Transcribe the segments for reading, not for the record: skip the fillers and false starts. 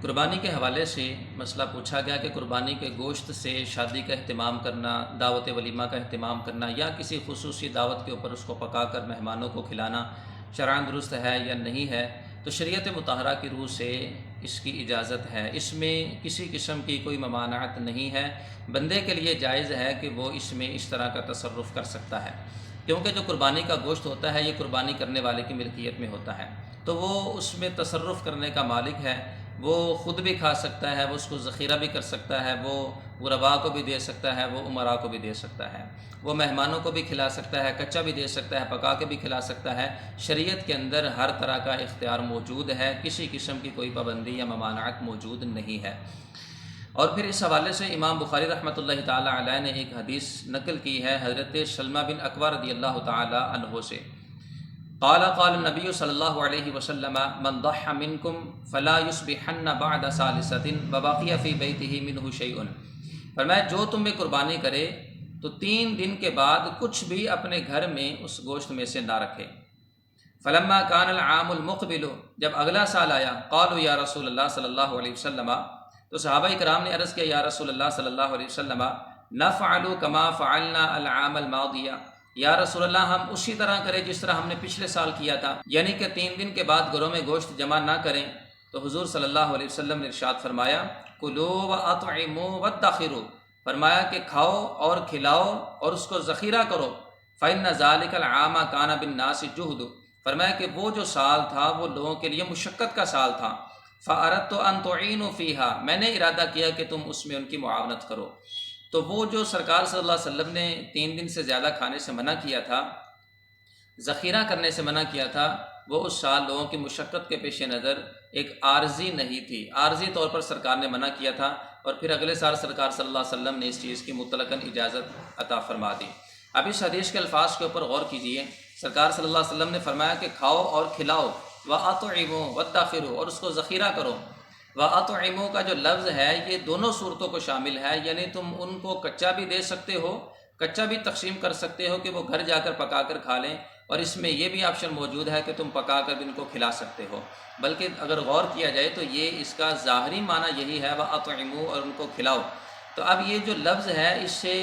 قربانی کے حوالے سے مسئلہ پوچھا گیا کہ قربانی کے گوشت سے شادی کا اہتمام کرنا، دعوت ولیمہ کا اہتمام کرنا یا کسی خصوصی دعوت کے اوپر اس کو پکا کر مہمانوں کو کھلانا شرعاً درست ہے یا نہیں ہے؟ تو شریعت مطہرہ کی روح سے اس کی اجازت ہے، اس میں کسی قسم کی کوئی ممانعت نہیں ہے۔ بندے کے لیے جائز ہے کہ وہ اس میں اس طرح کا تصرف کر سکتا ہے، کیونکہ جو قربانی کا گوشت ہوتا ہے یہ قربانی کرنے والے کی ملکیت میں ہوتا ہے، تو وہ اس میں تصرف کرنے کا مالک ہے۔ وہ خود بھی کھا سکتا ہے، وہ اس کو ذخیرہ بھی کر سکتا ہے، وہ غرباء کو بھی دے سکتا ہے، وہ امراء کو بھی دے سکتا ہے، وہ مہمانوں کو بھی کھلا سکتا ہے، کچا بھی دے سکتا ہے، پکا کے بھی کھلا سکتا ہے۔ شریعت کے اندر ہر طرح کا اختیار موجود ہے، کسی قسم کی کوئی پابندی یا ممانعت موجود نہیں ہے۔ اور پھر اس حوالے سے امام بخاری رحمۃ اللہ تعالی علیہ نے ایک حدیث نقل کی ہے حضرت سلمہ بن اکوع رضی اللہ تعالی عنہ سے، قال النبی صلی اللہ علیہ وسلم من ضحى منکم فلا یصبحن بعد ثالثۃ وبقی فی بیتہ منہ شیء، فرمایا جو تم میں قربانی کرے تو 3 دن کے بعد کچھ بھی اپنے گھر میں اس گوشت میں سے نہ رکھے۔ فلما كان العام المقبل، جب اگلا سال آیا، قالوا یا رسول اللہ صلی اللہ علیہ وسلم، تو صحابہ کرام نے عرض کیا یا رسول اللہ صلی اللہ علیہ وسلم، نفعل كما فعلنا العام الماضی، یا رسول اللہ ہم اسی طرح کریں جس طرح ہم نے پچھلے سال کیا تھا، یعنی کہ 3 دن کے بعد گھروں میں گوشت جمع نہ کریں۔ تو حضور صلی اللہ علیہ وسلم نے ارشاد فرمایا کلوا واطعموا وادخروا، فرمایا کہ کھاؤ اور کھلاؤ اور اس کو ذخیرہ کرو۔ فإن ذلك العام كان بالناس جهد، فرمایا کہ وہ جو سال تھا وہ لوگوں کے لیے مشقت کا سال تھا۔ فأردت أن تعينوا فيها، میں نے ارادہ کیا کہ تم اس میں ان کی معاونت کرو۔ تو وہ جو سرکار صلی اللہ علیہ وسلم نے 3 دن سے زیادہ کھانے سے منع کیا تھا، ذخیرہ کرنے سے منع کیا تھا، وہ اس سال لوگوں کی مشقت کے پیش نظر ایک عارضی نہیں تھی، عارضی طور پر سرکار نے منع کیا تھا، اور پھر اگلے سال سرکار صلی اللہ علیہ وسلم نے اس چیز کی مطلقاً اجازت عطا فرما دی۔ اب اس حدیث کے الفاظ کے اوپر غور کیجئے، سرکار صلی اللہ علیہ وسلم نے فرمایا کہ کھاؤ اور کھلاؤ، وَأَطْعِمُوا وَادَّخِرُوا، اور اس کو ذخیرہ کرو۔ وَأَطْعِمُوا کا جو لفظ ہے یہ دونوں صورتوں کو شامل ہے، یعنی تم ان کو کچا بھی دے سکتے ہو، کچا بھی تقسیم کر سکتے ہو کہ وہ گھر جا کر پکا کر کھا لیں، اور اس میں یہ بھی آپشن موجود ہے کہ تم پکا کر بھی ان کو کھلا سکتے ہو۔ بلکہ اگر غور کیا جائے تو یہ اس کا ظاہری معنی یہی ہے وَأَطْعِمُوا، اور ان کو کھلاؤ۔ تو اب یہ جو لفظ ہے اس سے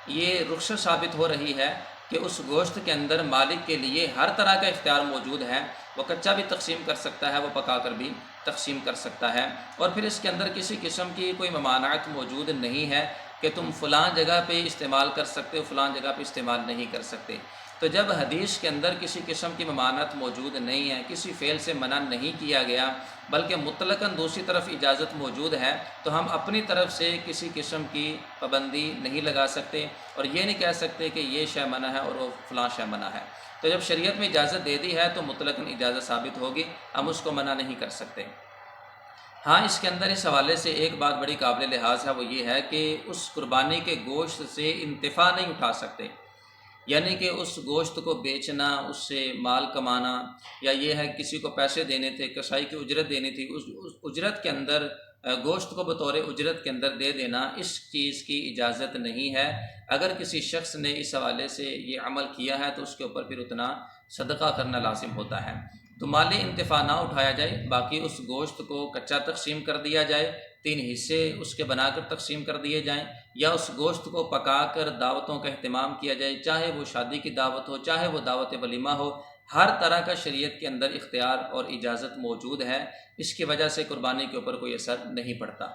یہ رخصت ثابت ہو رہی ہے کہ اس گوشت کے اندر مالک کے لیے ہر طرح کا اختیار موجود ہے، وہ کچا بھی تقسیم کر سکتا ہے، وہ پکا کر بھی تقسیم کر سکتا ہے، اور پھر اس کے اندر کسی قسم کی کوئی ممانعت موجود نہیں ہے کہ تم فلاں جگہ پہ استعمال کر سکتے ہو، فلاں جگہ پہ استعمال نہیں کر سکتے۔ تو جب حدیث کے اندر کسی قسم کی ممانعت موجود نہیں ہے، کسی فعل سے منع نہیں کیا گیا، بلکہ مطلقاً دوسری طرف اجازت موجود ہے، تو ہم اپنی طرف سے کسی قسم کی پابندی نہیں لگا سکتے، اور یہ نہیں کہہ سکتے کہ یہ شے منع ہے اور وہ فلاں شے منع ہے۔ تو جب شریعت میں اجازت دے دی ہے تو مطلقاً اجازت ثابت ہوگی، ہم اس کو منع نہیں کر سکتے۔ ہاں اس کے اندر اس حوالے سے ایک بات بڑی قابل لحاظ ہے، وہ یہ ہے کہ اس قربانی کے گوشت سے انتفاع نہیں اٹھا سکتے، یعنی کہ اس گوشت کو بیچنا، اس سے مال کمانا، یا یہ ہے کسی کو پیسے دینے تھے، کسائی کی اجرت دینی تھی، اس اجرت کے اندر گوشت کو بطور اجرت کے اندر دے دینا، اس چیز کی اجازت نہیں ہے۔ اگر کسی شخص نے اس حوالے سے یہ عمل کیا ہے تو اس کے اوپر پھر اتنا صدقہ کرنا لازم ہوتا ہے۔ تو مالی انتفاع نہ اٹھایا جائے، باقی اس گوشت کو کچا تقسیم کر دیا جائے، 3 حصے اس کے بنا کر تقسیم کر دیے جائیں، یا اس گوشت کو پکا کر دعوتوں کا اہتمام کیا جائے، چاہے وہ شادی کی دعوت ہو، چاہے وہ دعوت ولیمہ ہو، ہر طرح کا شریعت کے اندر اختیار اور اجازت موجود ہے۔ اس کی وجہ سے قربانی کے اوپر کوئی اثر نہیں پڑتا۔